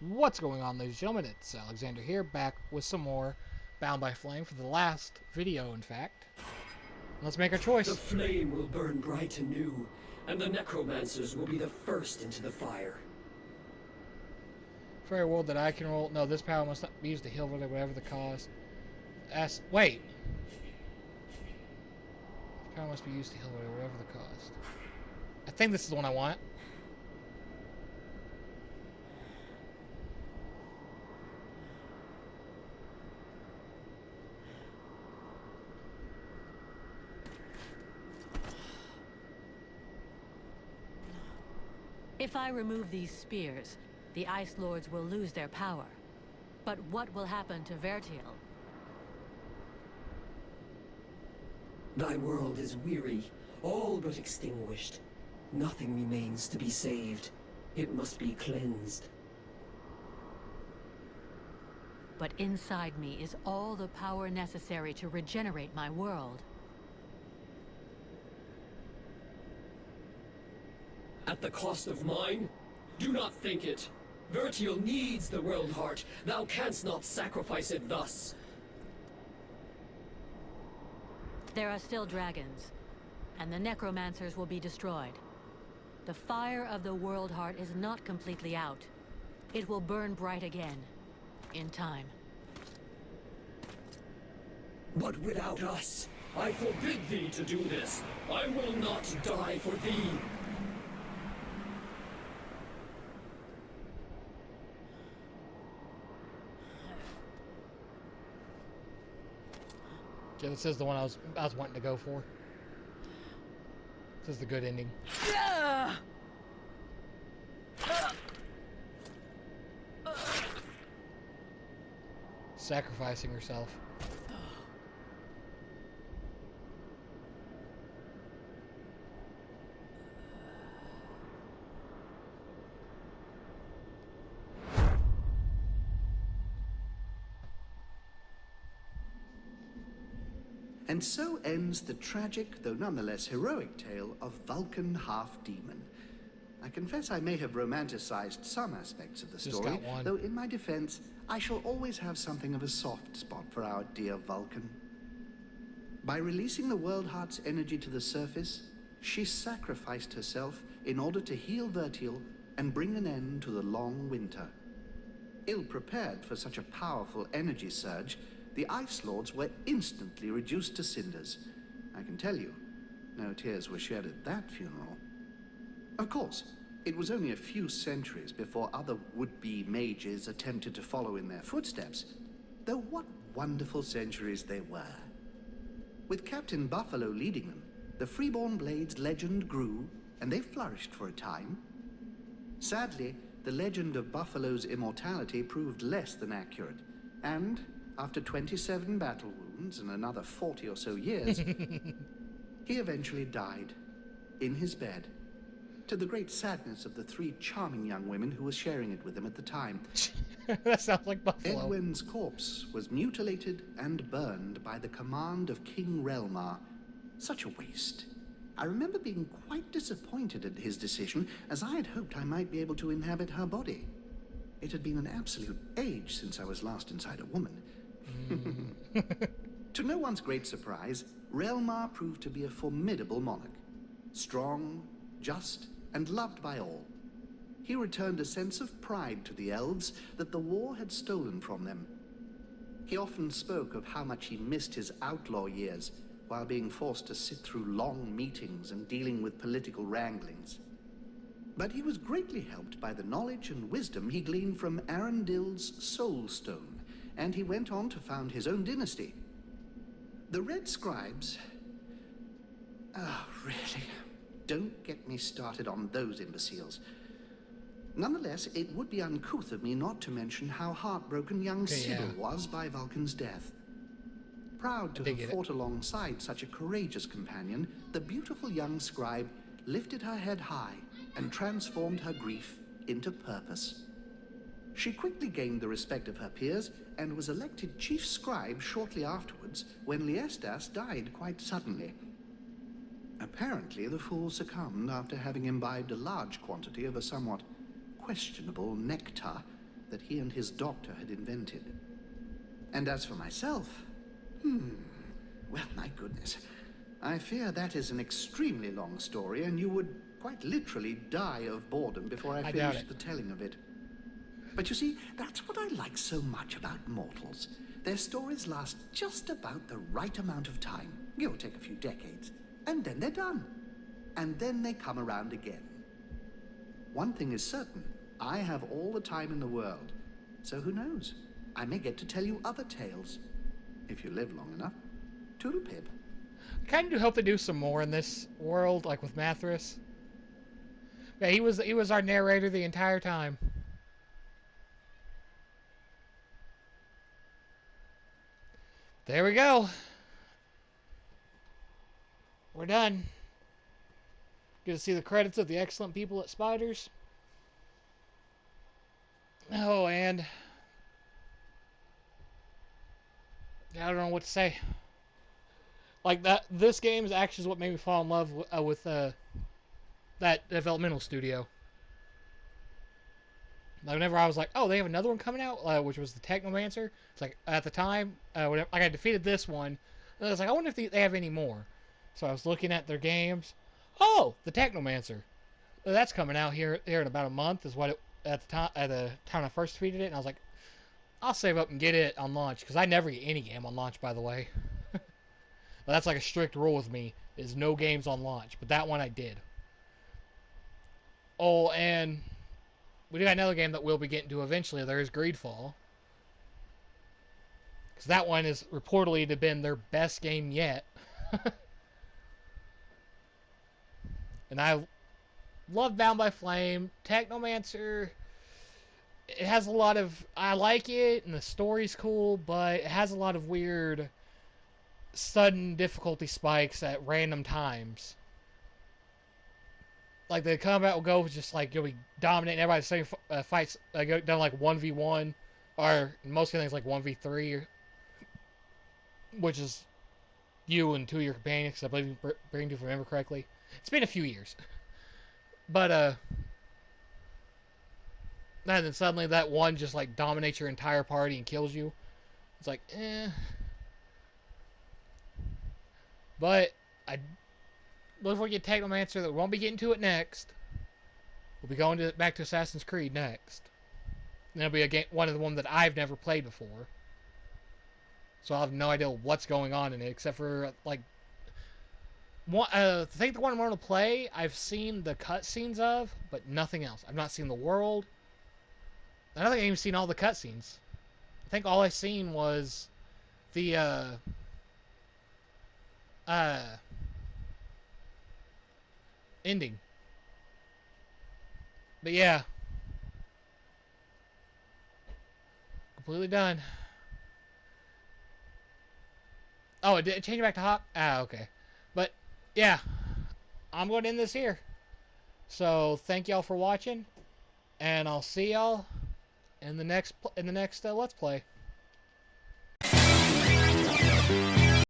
What's going on, ladies and gentlemen? It's Alexander here, back with some more Bound by Flame for the last video, in fact. Let's make our The choice. flame will burn bright and new, and the necromancers will be the first into the fire. Fairy world that I can roll. No, this power must not be used to heal whatever the cost. Wait. This power must be used to heal whatever the cost. I think this is the one I want. If I remove these spears, the Ice Lords will lose their power. But what will happen to Vertiel? Thy world is weary, all but extinguished. Nothing remains to be saved. It must be cleansed. But inside me is all the power necessary to regenerate my world. At the cost of mine? Do not think it. Vertiel needs the world heart. Thou canst not sacrifice it thus. There are still dragons, and the necromancers will be destroyed. The fire of the world heart is not completely out. It will burn bright again, in time. But without us, I forbid thee to do this. I will not die for thee. Yeah, this is the one I was wanting to go for. This is the good ending. Sacrificing herself. And so ends the tragic, though nonetheless heroic tale of Vulcan Half-Demon. I confess I may have romanticized some aspects of the Just story, got one. though in my defense, I shall always have something of a soft spot for our dear Vulcan. By releasing the World Heart's energy to the surface, she sacrificed herself in order to heal Vertiel and bring an end to the long winter. Ill-prepared for such a powerful energy surge, the Ice Lords were instantly reduced to cinders. I can tell you, no tears were shed at that funeral. Of course, it was only a few centuries before other would-be mages attempted to follow in their footsteps, though what wonderful centuries they were. With Captain Buffalo leading them, the Freeborn Blades legend grew, and they flourished for a time. Sadly, the legend of Buffalo's immortality proved less than accurate, and after 27 battle wounds and another 40 or so years, he eventually died in his bed, to the great sadness of the three charming young women who were sharing it with him at the time. That sounds like Buffalo. Edwin's corpse was mutilated and burned by the command of King Relmar. Such a waste. I remember being quite disappointed at his decision, as I had hoped I might be able to inhabit her body. It had been an absolute age since I was last inside a woman. To no one's great surprise, Relmar proved to be a formidable monarch. Strong, just, and loved by all. He returned a sense of pride to the elves that the war had stolen from them. He often spoke of how much he missed his outlaw years while being forced to sit through long meetings and dealing with political wranglings. But he was greatly helped by the knowledge and wisdom he gleaned from Arundil's Soul Stone, and he went on to found his own dynasty. The Red Scribes... Oh, really? Don't get me started on those imbeciles. Nonetheless, it would be uncouth of me not to mention how heartbroken young Sybil was by Vulcan's death. Proud to have fought alongside such a courageous companion, the beautiful young scribe lifted her head high and transformed her grief into purpose. She quickly gained the respect of her peers and was elected chief scribe shortly afterwards when Liestas died quite suddenly. Apparently, the fool succumbed after having imbibed a large quantity of a somewhat questionable nectar, that he and his doctor had invented. And as for myself, well, my goodness. I fear that is an extremely long story, and you would quite literally die of boredom before I doubt finished it. the telling of it. But you see, that's what I like so much about mortals. Their stories last just about the right amount of time. Give or take a few decades. And then they're done. And then they come around again. One thing is certain. I have all the time in the world. So who knows? I may get to tell you other tales. If you live long enough. Toodle pip. I kind of do hope they do some more in this world, like with Mathras. Yeah, he was our narrator the entire time. There we go. We're done. Get to see the credits of the excellent people at Spiders. Oh, and I don't know what to say. Like that, this game is actually what made me fall in love with that developmental studio. Like whenever I was like, oh, they have another one coming out, which was the Technomancer. It's like at the time, whenever I defeated this one, and I was like, I wonder if they have any more. So I was looking at their games. Oh, the Technomancer. That's coming out here in about a month. Is what it at the time I first defeated it, and I was like, I'll save up and get it on launch because I never get any game on launch, by the way. That's like a strict rule with me, is no games on launch. But that one I did. Oh, and we do got another game that we'll be getting to eventually. There is Greedfall. Because that one is reportedly to have been their best game yet. And I love Bound by Flame. Technomancer, it has a lot of... I like it, and the story's cool, but it has a lot of weird sudden difficulty spikes at random times. Like the combat will go just like you'll be dominating everybody's same fights go down like 1v1 or in most things like 1v3, which is you and two of your companions. I believe you bring to, if I remember correctly. It's been a few years, but and then suddenly that one just like dominates your entire party and kills you. It's like, But I look for get Technomancer. That we won't be getting to it next. We'll be going back to Assassin's Creed next. And it'll be a game, one of the ones that I've never played before. So I'll have no idea what's going on in it, except for like I think the one I want to play, I've seen the cutscenes of, but nothing else. I've not seen the world. I don't think I've even seen all the cutscenes. I think all I've seen was the ending. But yeah. Completely done. Oh, it did change it back to hot? Ah, okay. But yeah, I'm going to end this here. So thank y'all for watching, and I'll see y'all in the next Let's Play.